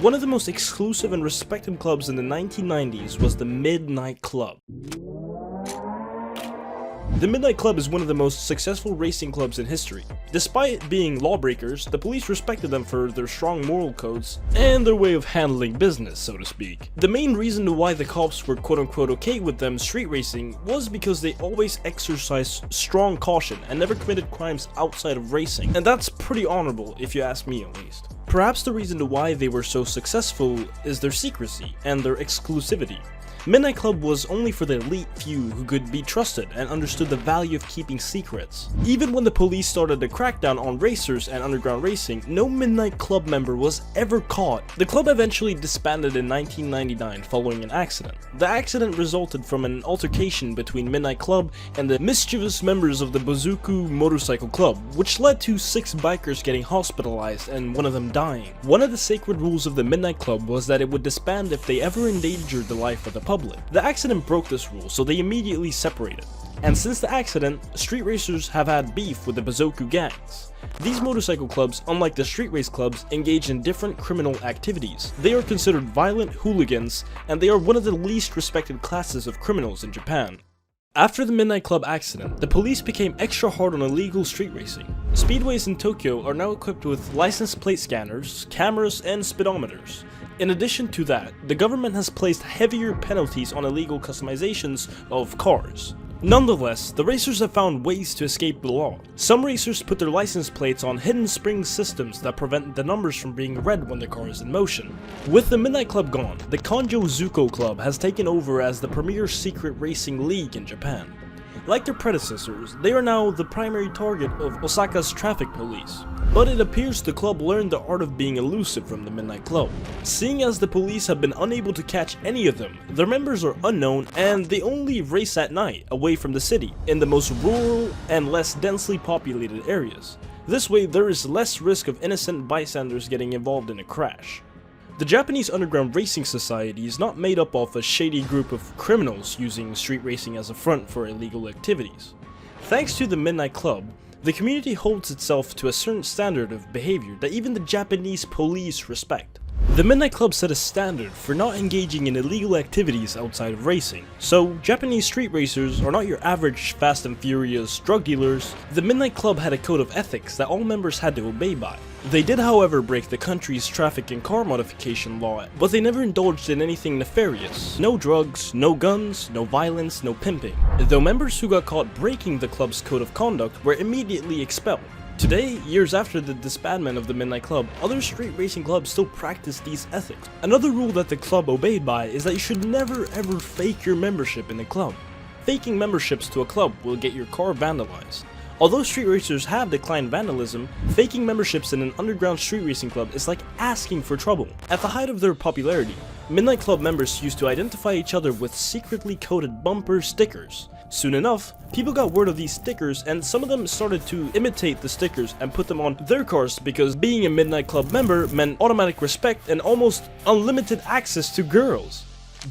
One of the most exclusive and respected clubs in the 1990s was the Midnight Club. The Midnight Club is one of the most successful racing clubs in history. Despite being lawbreakers, the police respected them for their strong moral codes and their way of handling business, so to speak. The main reason why the cops were quote-unquote okay with them street racing was because they always exercised strong caution and never committed crimes outside of racing. And that's pretty honorable, if you ask me at least. Perhaps the reason why they were so successful is their secrecy and their exclusivity. Midnight Club was only for the elite few who could be trusted and understood the value of keeping secrets. Even when the police started a crackdown on racers and underground racing, no Midnight Club member was ever caught. The club eventually disbanded in 1999 following an accident. The accident resulted from an altercation between Midnight Club and the mischievous members of the Bozuku Motorcycle Club, which led to 6 bikers getting hospitalized and one of them dying. One of the sacred rules of the Midnight Club was that it would disband if they ever endangered the life of the public. The accident broke this rule, so they immediately separated. And since the accident, street racers have had beef with the Bozuku gangs. These motorcycle clubs, unlike the street race clubs, engage in different criminal activities. They are considered violent hooligans, and they are one of the least respected classes of criminals in Japan. After the Midnight Club accident, the police became extra hard on illegal street racing. Speedways in Tokyo are now equipped with license plate scanners, cameras, and speedometers. In addition to that, the government has placed heavier penalties on illegal customizations of cars. Nonetheless, the racers have found ways to escape the law. Some racers put their license plates on hidden spring systems that prevent the numbers from being read when the car is in motion. With the Midnight Club gone, the Kanjo Zuko Club has taken over as the premier secret racing league in Japan. Like their predecessors, they are now the primary target of Osaka's traffic police. But it appears the club learned the art of being elusive from the Midnight Club. Seeing as the police have been unable to catch any of them, their members are unknown and they only race at night, away from the city, in the most rural and less densely populated areas. This way there is less risk of innocent bystanders getting involved in a crash. The Japanese Underground Racing Society is not made up of a shady group of criminals using street racing as a front for illegal activities. Thanks to the Midnight Club, the community holds itself to a certain standard of behavior that even the Japanese police respect. The Midnight Club set a standard for not engaging in illegal activities outside of racing. So, Japanese street racers are not your average fast and furious drug dealers. The Midnight Club had a code of ethics that all members had to obey by. They did however break the country's traffic and car modification law, but they never indulged in anything nefarious. No drugs, no guns, no violence, no pimping. Though members who got caught breaking the club's code of conduct were immediately expelled. Today, years after the disbandment of the Midnight Club, other street racing clubs still practice these ethics. Another rule that the club obeyed by is that you should never ever fake your membership in the club. Faking memberships to a club will get your car vandalized. Although street racers have declined vandalism, faking memberships in an underground street racing club is like asking for trouble. At the height of their popularity, Midnight Club members used to identify each other with secretly coded bumper stickers. Soon enough, people got word of these stickers and some of them started to imitate the stickers and put them on their cars because being a Midnight Club member meant automatic respect and almost unlimited access to girls.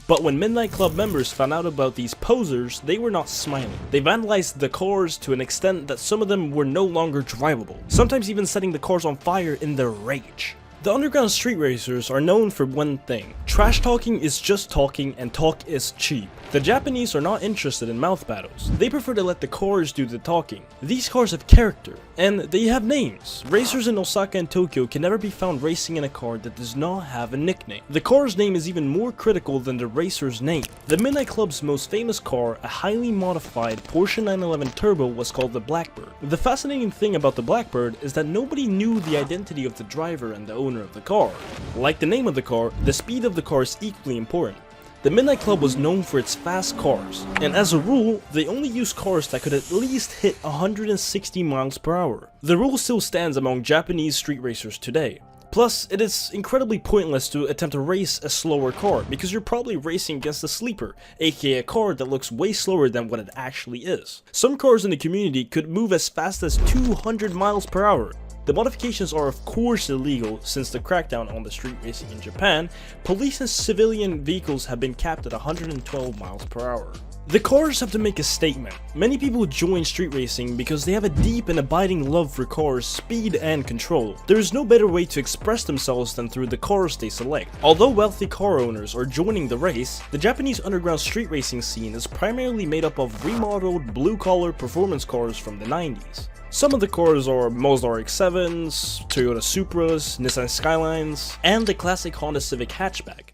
But when Midnight Club members found out about these posers, they were not smiling. They vandalized the cars to an extent that some of them were no longer drivable, sometimes even setting the cars on fire in their rage. The underground street racers are known for one thing: trash talking is just talking and talk is cheap. The Japanese are not interested in mouth battles. They prefer to let the cars do the talking. These cars have character, and they have names. Racers in Osaka and Tokyo can never be found racing in a car that does not have a nickname. The car's name is even more critical than the racer's name. The Midnight Club's most famous car, a highly modified Porsche 911 Turbo, was called the Blackbird. The fascinating thing about the Blackbird is that nobody knew the identity of the driver and the owner of the car. Like the name of the car, the speed of the car is equally important. The Midnight Club was known for its fast cars, and as a rule, they only used cars that could at least hit 160 miles per hour. The rule still stands among Japanese street racers today. Plus, it is incredibly pointless to attempt to race a slower car because you're probably racing against a sleeper, aka a car that looks way slower than what it actually is. Some cars in the community could move as fast as 200 miles per hour. The modifications are of course illegal since the crackdown on the street racing in Japan. Police and civilian vehicles have been capped at 112 miles per hour. The cars have to make a statement. Many people join street racing because they have a deep and abiding love for cars, speed, and control. There is no better way to express themselves than through the cars they select. Although wealthy car owners are joining the race, the Japanese underground street racing scene is primarily made up of remodeled, blue-collar performance cars from the 90s. Some of the cars are Mazda RX-7s, Toyota Supras, Nissan Skylines, and the classic Honda Civic hatchback.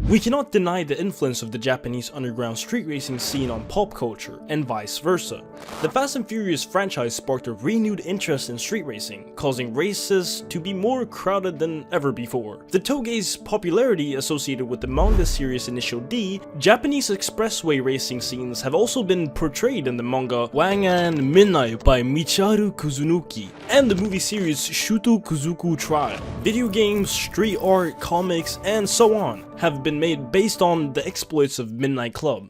We cannot deny the influence of the Japanese underground street racing scene on pop culture, and vice versa. The Fast and Furious franchise sparked a renewed interest in street racing, causing races to be more crowded than ever before. The Togei's popularity associated with the manga series Initial D, Japanese expressway racing scenes have also been portrayed in the manga Wangan Midnight by Michiharu Kuzunoki, and the movie series Shuto Kuzuku Trial. Video games, street art, comics, and so on have been made based on the exploits of Midnight Club.